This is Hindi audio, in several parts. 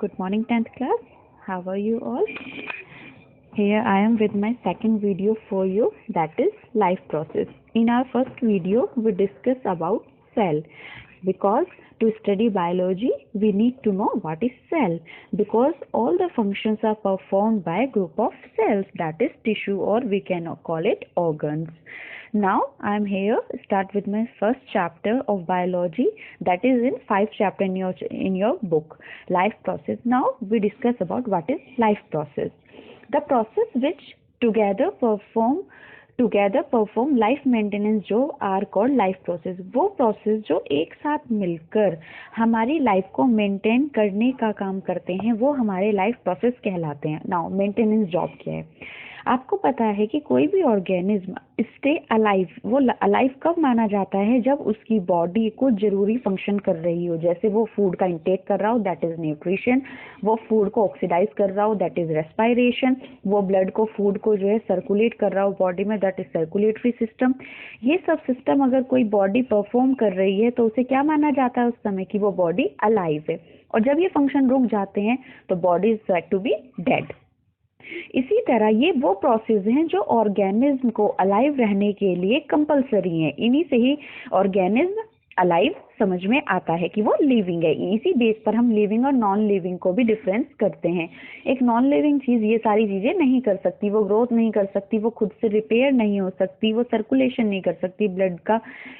Good morning, 10th class. How are you all? Here I am with my second video for you, that is life process. In our first video, we discussed about cell. Because to study biology, we need to know what is cell. Because all the functions are performed by a group of cells, that is tissue, or we can call it organs. Now I am here start with my first chapter of biology, that is in 5 chapter in your book, life process. Now we discuss about what is life process. The process which together perform life maintenance जो आर कॉल्ड लाइफ प्रोसेस, वो प्रोसेस जो एक साथ मिलकर हमारी लाइफ को मेंटेन करने का काम करते हैं वो हमारे लाइफ प्रोसेस कहलाते हैं. नाउ मेंटेनेंस जॉब क्या है? आपको पता है कि कोई भी ऑर्गेनिज्म स्टे अलाइव, वो अलाइव कब माना जाता है? जब उसकी बॉडी को जरूरी फंक्शन कर रही हो. जैसे वो फूड का इंटेक कर रहा हो, दैट इज न्यूट्रिशन. वो फूड को ऑक्सीडाइज कर रहा हो, दैट इज रेस्पायरेशन. वो ब्लड को, फूड को जो है सर्कुलेट कर रहा हो बॉडी में, दैट इज सर्कुलेटरी सिस्टम. ये सब सिस्टम अगर कोई बॉडी परफॉर्म कर रही है तो उसे क्या माना जाता है उस समय कि वो बॉडी अलाइव है. और जब ये फंक्शन रुक जाते हैं तो body is said to be dead. इसी तरह ये वो प्रोसेस हैं जो ऑर्गेनिज्म को अलाइव रहने के लिए कंपलसरी हैं. इन्हीं से ही ऑर्गेनिज्म अलाइव समझ में आता है कि वो लिविंग है. इसी बेस पर हम लिविंग और नॉन लिविंग को भी डिफरेंस करते हैं. एक नॉन लिविंग चीज ये सारी चीजें नहीं कर सकती, वो ग्रोथ नहीं कर सकती, वो खुद से रिपेयर नहीं हो सकती, वो सर्कुलेशन नहीं कर सकती ब्लड का.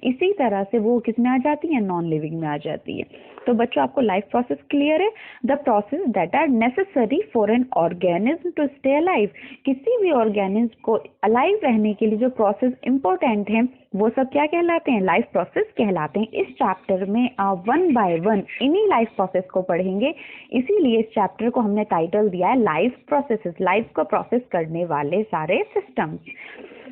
इसी तरह से वो किस में आ जाती है? नॉन लिविंग में आ जाती है. तो बच्चों आपको लाइफ प्रोसेस क्लियर है? The process that are necessary for an organism to stay alive. किसी भी ऑर्गेनिज्म को अलाइव रहने के लिए जो प्रोसेस इंपॉर्टेंट है वो सब क्या कहलाते हैं? लाइफ प्रोसेस कहलाते हैं. इस चैप्टर में आप 1 बाय 1 इन्हीं लाइफ प्रोसेस को पढ़ेंगे. इसीलिए इस चैप्टर को हमने टाइटल दिया है लाइफ प्रोसेसेस, लाइफ को प्रोसेस करने वाले सारे systems.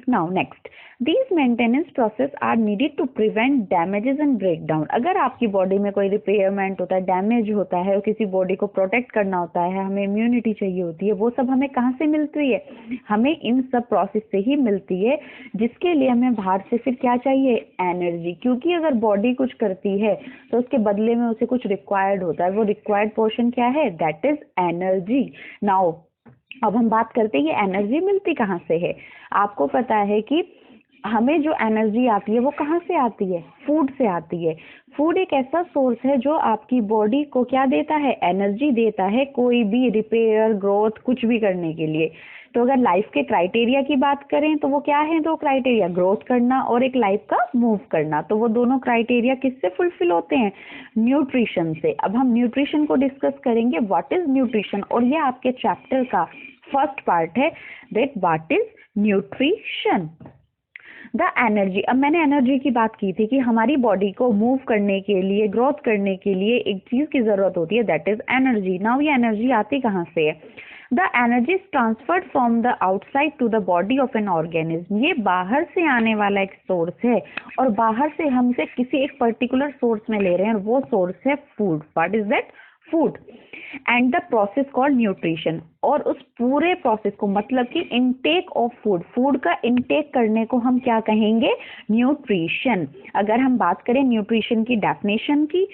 Now next, these maintenance process are needed to prevent damages and breakdown. अगर आपकी बॉडी में कोई रिपेयरमेंट होता है, डैमेज होता है, और किसी बॉडी को प्रोटेक्ट करना होता है, हमें इम्यूनिटी चाहिए होती है, वो सब हमें कहाँ से मिलती है? हमें इन सब प्रोसेस से ही मिलती है. जिसके लिए हमें बाहर से फिर क्या चाहिए? एनर्जी. क्योंकि अगर बॉडी कुछ करती है तो उसके बदले में उसे कुछ रिक्वायर्ड होता है. वो रिक्वायर्ड पोर्शन क्या है? That is energy. नाउ अब हम बात करते हैं ये एनर्जी मिलती कहाँ से है. आपको पता है कि हमें जो एनर्जी आती है वो कहाँ से आती है? फूड से आती है. फूड एक ऐसा सोर्स है जो आपकी बॉडी को क्या देता है? एनर्जी देता है, कोई भी रिपेयर, ग्रोथ, कुछ भी करने के लिए. तो अगर लाइफ के क्राइटेरिया की बात करें तो वो क्या है? 2 क्राइटेरिया, ग्रोथ करना और एक लाइफ का मूव करना. तो वो दोनों क्राइटेरिया किससे फुलफिल होते हैं? न्यूट्रिशन से. अब हम न्यूट्रिशन को डिस्कस करेंगे. What is nutrition? और ये आपके चैप्टर का फर्स्ट पार्ट है, that what is nutrition. The energy. अब मैंने एनर्जी की बात की थी कि हमारी बॉडी को मूव करने के लिए, ग्रोथ करने के लिए एक चीज की जरूरत होती है, दैट इज एनर्जी. नाउ ये एनर्जी आती कहाँ से है? The energy is transferred from the outside to the body of an organism. ये बाहर से आने वाला एक सोर्स है और बाहर से हम इसे किसी एक पर्टिकुलर सोर्स में ले रहे हैं और वो सोर्स है food. What is that? Food. And the process called nutrition. और उस पूरे प्रोसेस को, मतलब कि इनटेक ऑफ फूड, फूड का इनटेक करने को हम क्या कहेंगे? न्यूट्रिशन. अगर हम बात करें न्यूट्रिशन की डेफिनेशन की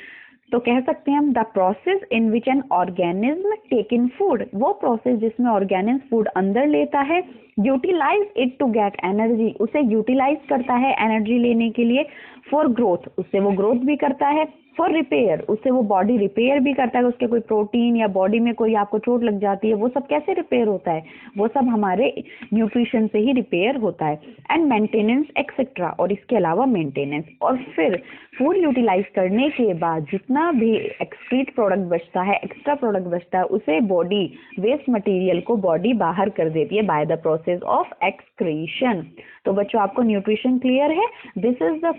तो कह सकते हैं हम the process in which an organism take in food. वो प्रोसेस जिसमें ऑर्गेनिज्म फूड अंदर लेता है, utilise it to get energy. उसे यूटिलाइज करता है एनर्जी लेने के लिए. फॉर ग्रोथ, उससे वो ग्रोथ भी करता है. फॉर रिपेयर, उससे वो बॉडी रिपेयर भी करता है. उसके कोई प्रोटीन या बॉडी में कोई आपको चोट लग जाती है, वो सब कैसे रिपेयर होता है? वो सब हमारे न्यूट्रिशन से ही रिपेयर होता है. And maintenance etcetera. और इसके अलावा मेंटेनेंस. और फिर फूड यूटिलाइज करने के बाद जितना भी एक्सक्रीट प्रोडक्ट बचता है, एक्स्ट्रा प्रोडक्ट बचता है, उसे बॉडी, वेस्ट मटेरियल को बॉडी बाहर कर देती है by the process of excretion. तो बच्चों आपको न्यूट्रिशन क्लियर है? This is the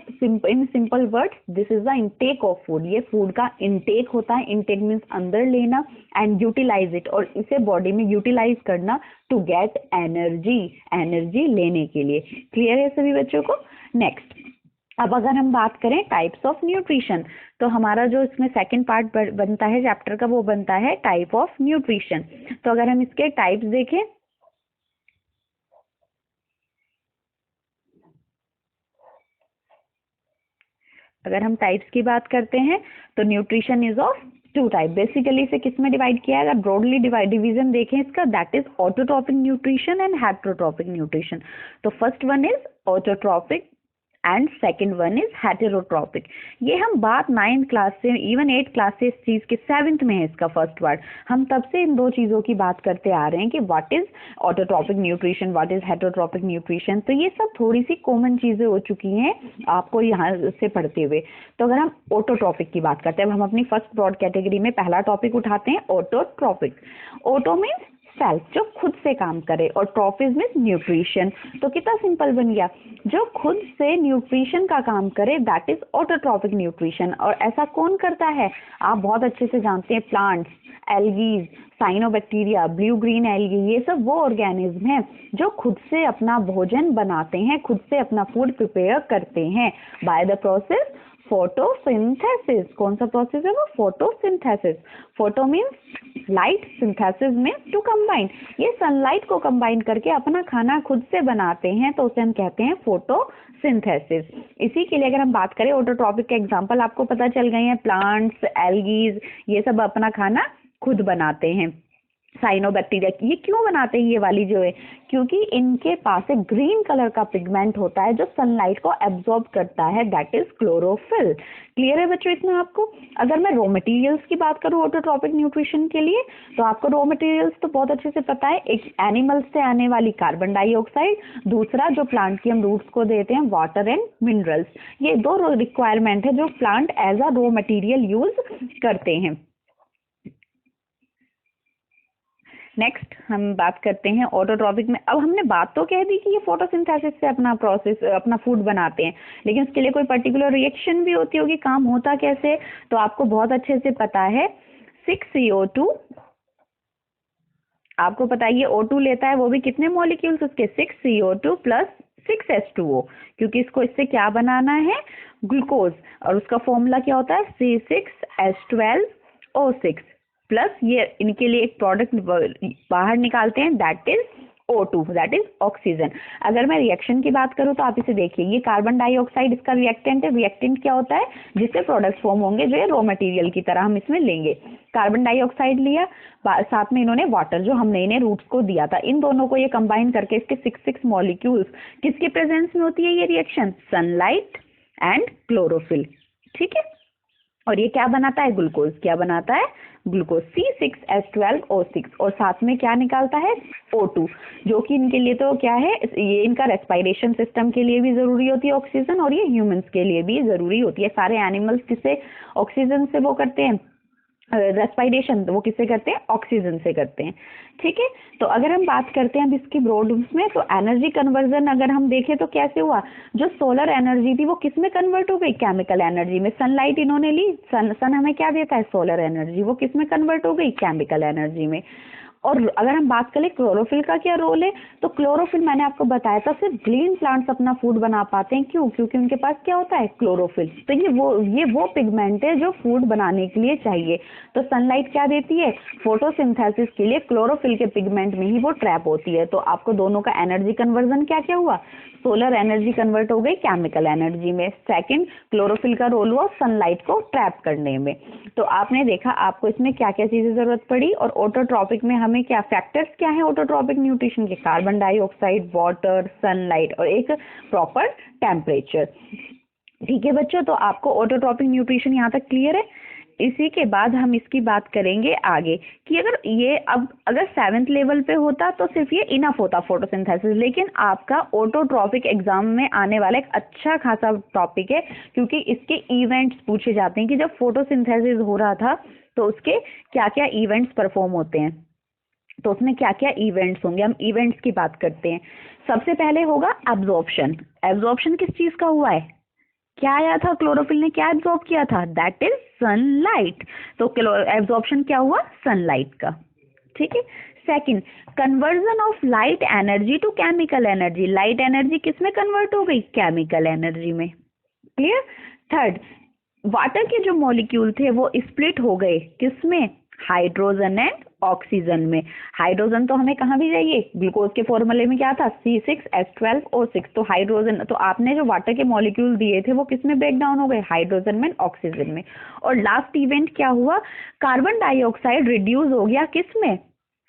in simple words, this is the intake of food. ये फूड का इनटेक होता है. इनटेक मीन्स अंदर लेना, एंड यूटिलाइज इट, और इसे बॉडी में यूटिलाइज करना टू गेट एनर्जी, एनर्जी लेने के लिए. क्लियर है सभी बच्चों को? नेक्स्ट, अब अगर हम बात करें टाइप्स ऑफ न्यूट्रिशन, तो हमारा जो इसमें सेकंड पार्ट बनता है चैप्टर का, वो बनता है टाइप ऑफ न्यूट्रिशन. तो अगर हम इसके टाइप्स देखें, अगर हम टाइप्स की बात करते हैं तो nutrition is of two type. Basically इसे किस में डिवाइड किया है, अगर ब्रॉडली डिवीजन देखें इसका, that is autotrophic nutrition and heterotrophic nutrition. तो first one is autotrophic and second one is heterotrophic. ये हम बात 9th क्लास से इवन 8th क्लास से इस चीज के 7th में है इसका फर्स्ट वर्ड। हम तब से इन दो चीजों की बात करते आ रहे हैं कि what is autotrophic nutrition, what is heterotrophic nutrition. तो ये सब थोड़ी सी कॉमन चीजें हो चुकी हैं आपको यहाँ से पढ़ते हुए। तो अगर हम ऑटोट्रॉपिक की बात करते हैं, अब हम अपनी फर्स्ट ब्रॉड कैटेगरी में पहला टॉपिक उठाते हैं, ऑटोट्रॉपिक। ऑटो मीन्स सेल्फ, जो खुद से काम करे, और ट्रॉपिस मीन्स न्यूट्रिशन। तो कितना सिंपल बन गया, जो खुद से न्यूट्रिशन का काम करे दैट इज ऑटोट्रॉपिक न्यूट्रिशन। और ऐसा कौन करता है, आप बहुत अच्छे से जानते हैं, plants, algae, cyanobacteria, blue green algae, ये सब वो ऑर्गेनिज्म हैं जो खुद से अपना भोजन बनाते हैं, खुद से अपना फूड प्रिपेयर करते हैं बाय द प्रोसेस फोटोसिंथेसिस। कौन सा प्रोसेस है वो, photosynthesis. Photo means light, synthesis means to combine. ये सनलाइट को कंबाइन करके अपना खाना खुद से बनाते हैं, तो उसे हम कहते हैं फोटोसिंथेसिस। इसी के लिए अगर हम बात करें, ऑटोट्रॉपिक के एग्जांपल आपको पता चल गए हैं, प्लांट्स, एल्गीज, ये सब अपना खाना खुद बनाते हैं। साइनोबैक्टीरिया, ये क्यों बनाते हैं ये वाली जो है, क्योंकि इनके पास एक ग्रीन कलर का पिगमेंट होता है जो सनलाइट को एब्जॉर्ब करता है, दैट इज क्लोरोफिल। क्लियर है बच्चों इतना आपको? अगर मैं रॉ मटेरियल्स की बात करूं ऑटोट्रॉपिक न्यूट्रिशन के लिए, तो आपको रॉ मटेरियल्स तो बहुत अच्छे से पता है, एक एनिमल्स से आने वाली कार्बन डाइऑक्साइड, दूसरा जो प्लांट की हम रूट्स को देते हैं वाटर एंड मिनरल्स। ये दो रिक्वायरमेंट है जो plant as a raw material use करते हैं। नेक्स्ट हम बात करते हैं ऑटोट्रॉपिक में। अब हमने बात तो कह दी कि ये फोटोसिंथेसिस से अपना प्रोसेस, अपना फूड बनाते हैं, लेकिन उसके लिए कोई पर्टिकुलर रिएक्शन भी होती होगी, काम होता कैसे, तो आपको बहुत अच्छे से पता है। 6CO2, आपको पता है ये O2 लेता है, वो भी कितने मॉलिक्यूल्स उसके, 6CO2 प्लस 6H2O, क्योंकि इसको इससे क्या बनाना है, ग्लूकोज, और उसका फॉर्मूला क्या होता है, C6H12O6 प्लस ये इनके लिए एक प्रोडक्ट बाहर निकालते हैं, that is O2, that is oxygen. अगर मैं रिएक्शन की बात करूं तो आप इसे देखिए, ये कार्बन डाइऑक्साइड इसका रिएक्टेंट है। रिएक्टेंट क्या होता है, जिससे प्रोडक्ट फॉर्म होंगे जो ये रॉ मटेरियल की तरह हम इसमें लेंगे। कार्बन डाइऑक्साइड लिया, साथ में इन्होंने वाटर जो हमने इन्हें रूट्स को दिया था, इन दोनों को ये कंबाइन करके इसके 6 मॉलिक्यूल्स किसके प्रेजेंस में होती है ये रिएक्शन, सनलाइट एंड क्लोरोफिल। ठीक है, और ये क्या बनाता है, ग्लूकोज। क्या बनाता है, ग्लूकोज, C6H12O6, और साथ में क्या निकालता है, O2, जो कि इनके लिए तो क्या है, ये इनका रेस्पिरेशन सिस्टम के लिए भी जरूरी होती है ऑक्सीजन, और ये ह्यूमंस के लिए भी जरूरी होती है। सारे एनिमल्स किससे ऑक्सीजन से वो करते हैं रेस्पिरेशन, वो किससे करते हैं, ऑक्सीजन से करते हैं। ठीक है, तो अगर हम बात करते हैं अब इसकी ब्रॉड में, तो एनर्जी कन्वर्जन अगर हम देखें तो कैसे हुआ, जो सोलर एनर्जी थी वो किस में कन्वर्ट हो गई, केमिकल एनर्जी में। सनलाइट इन्होंने ली, सन हमें क्या देता है, सोलर एनर्जी, वो किस में कन्वर्ट हो गई, केमिकल एनर्जी में। और अगर हम बात करें क्लोरोफिल का क्या रोल है, तो क्लोरोफिल मैंने आपको बताया था सिर्फ ग्रीन प्लांट्स अपना फूड बना पाते हैं, क्यों, क्योंकि उनके पास क्या होता है, क्लोरोफिल। तो ये वो पिगमेंट है जो फूड बनाने के लिए चाहिए। तो सनलाइट क्या देती है, फोटोसिंथेसिस के लिए क्लोरोफिल के पिगमेंट में ही वो ट्रैप होती है। तो आपको दोनों का एनर्जी कन्वर्जन क्या क्या हुआ, सोलर एनर्जी कन्वर्ट हो गई केमिकल एनर्जी में। सेकंड, क्लोरोफिल का रोल हुआ सनलाइट को ट्रैप करने में। तो आपने देखा आपको इसमें क्या क्या चीजें जरूरत पड़ी। और ऑटोट्रॉपिक में हमें क्या फैक्टर्स क्या है ऑटोट्रॉपिक न्यूट्रिशन के, कार्बन डाइऑक्साइड, वाटर, सनलाइट और एक प्रॉपर टेम्परेचर। ठीक है बच्चों, तो आपको ऑटोट्रॉपिक न्यूट्रिशन यहाँ तक क्लियर है। इसी के बाद हम इसकी बात करेंगे आगे कि अगर ये अब अगर 7th लेवल पे होता तो सिर्फ ये इनफ होता फोटोसिंथेसिस, लेकिन आपका ऑटोट्रॉपिक एग्जाम में आने वाला एक अच्छा खासा टॉपिक है, क्योंकि इसके इवेंट्स पूछे जाते हैं कि जब फोटोसिंथेसिस हो रहा था तो उसके क्या क्या इवेंट्स परफॉर्म होते हैं, तो उसमें क्या क्या इवेंट्स होंगे। हम इवेंट्स की बात करते हैं। सबसे पहले होगा एब्जॉर्प्शन। एब्जॉर्प्शन किस चीज का हुआ है, क्या आया था, क्लोरोफिल ने क्या एब्जॉर्ब किया था, दैट इज सनलाइट। तो एब्जॉर्प्शन क्या हुआ, सनलाइट का। ठीक है, second, conversion of light energy to chemical energy. Light energy किस में कन्वर्ट हो गई, केमिकल एनर्जी में। क्लियर। थर्ड, वाटर के जो मॉलिक्यूल थे वो स्प्लिट हो गए किस में, हाइड्रोजन एंड ऑक्सीजन में। हाइड्रोजन तो हमें कहाँ भी चाहिए, ग्लूकोज के फॉर्मूले में क्या था C6H12O6। तो हाइड्रोजन, तो आपने जो वाटर के मॉलिक्यूल दिए थे वो किस में ब्रेक डाउन हो गए, हाइड्रोजन में, ऑक्सीजन में। और लास्ट इवेंट क्या हुआ, कार्बन डाइऑक्साइड रिड्यूस हो गया किस में,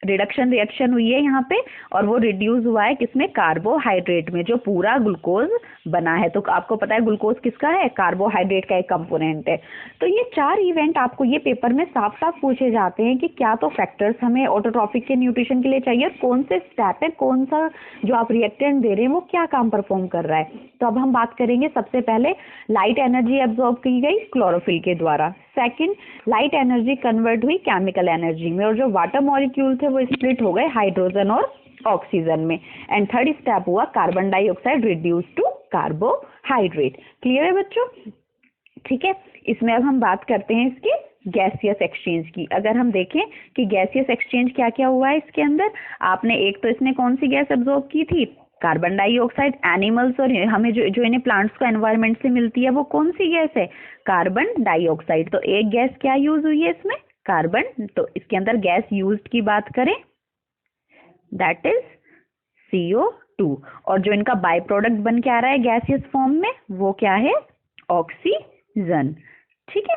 रिडक्शन रिएक्शन हुई है यहाँ पे, और वो रिड्यूस हुआ है किसमें, कार्बोहाइड्रेट में, जो पूरा ग्लूकोज बना है। तो आपको पता है ग्लूकोज किसका है, कार्बोहाइड्रेट का एक कंपोनेंट है। तो ये 4 इवेंट आपको ये पेपर में साफ साफ पूछे जाते हैं कि क्या तो फैक्टर्स हमें ऑटोट्रॉफिक के न्यूट्रिशन के लिए चाहिए, कौन से स्टेप है, कौन सा जो आप रिएक्टेंट दे रहे हैं वो क्या काम परफॉर्म कर रहा है। तो अब हम बात करेंगे, सबसे पहले लाइट एनर्जी एब्जॉर्ब की गई क्लोरोफिल के द्वारा। सेकंड, लाइट एनर्जी कन्वर्ट हुई केमिकल एनर्जी में, और जो वाटर मॉलिक्यूल थे वो स्प्लिट हो गए हाइड्रोजन और ऑक्सीजन में। एंड थर्ड स्टेप हुआ carbon dioxide reduce to carbohydrate. Clear है बच्चों? ठीक है, इसमें अब हम बात करते हैं इसके गैसियस एक्सचेंज की। अगर हम देखें कि गैसियस एक्सचेंज क्या क्या हुआ है इसके अंदर, आपने एक तो इसने कौन सी गैस एब्जॉर्ब की थी, कार्बन डाइऑक्साइड। एनिमल्स और हमें जो इन्हें प्लांट्स को एनवायरनमेंट से मिलती है वो कौन सी गैस है, कार्बन डाइऑक्साइड। तो एक गैस क्या यूज हुई है इसमें, कार्बन। तो इसके अंदर गैस यूज्ड की बात करें दैट इज CO2, और जो इनका बाय प्रोडक्ट बन के आ रहा है गैसियस फॉर्म में वो क्या है, ऑक्सीजन। ठीक है,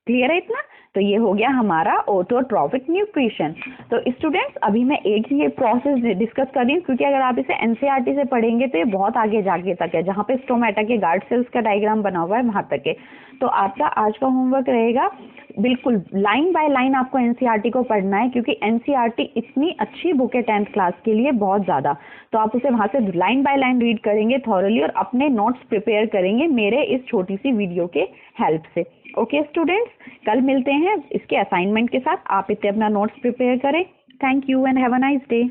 क्लियर है इतना? तो ये हो गया हमारा ऑटोट्रॉफिक न्यूट्रिशन। तो स्टूडेंट्स अभी मैं एक ये प्रोसेस डिस्कस कर रही हूँ, क्योंकि अगर आप इसे एनसीईआरटी से पढ़ेंगे तो ये बहुत आगे जाके तक है, जहाँ पे स्टोमेटा के गार्ड सेल्स का डायग्राम बना हुआ है वहां तक है। तो आपका आज का होमवर्क रहेगा बिल्कुल लाइन बाय लाइन आपको एनसीईआरटी को पढ़ना है, क्योंकि एनसीईआरटी इतनी अच्छी बुक है 10th क्लास के लिए, बहुत ज़्यादा। तो आप उसे वहाँ से लाइन बाय लाइन रीड करेंगे थॉरली, और अपने नोट्स प्रिपेयर करेंगे मेरे इस छोटी सी वीडियो के हेल्प से। ओके स्टूडेंट्स, कल मिलते हैं इसके असाइनमेंट के साथ। आप इसे अपना नोट्स प्रिपेयर करें। Thank you and have a nice day.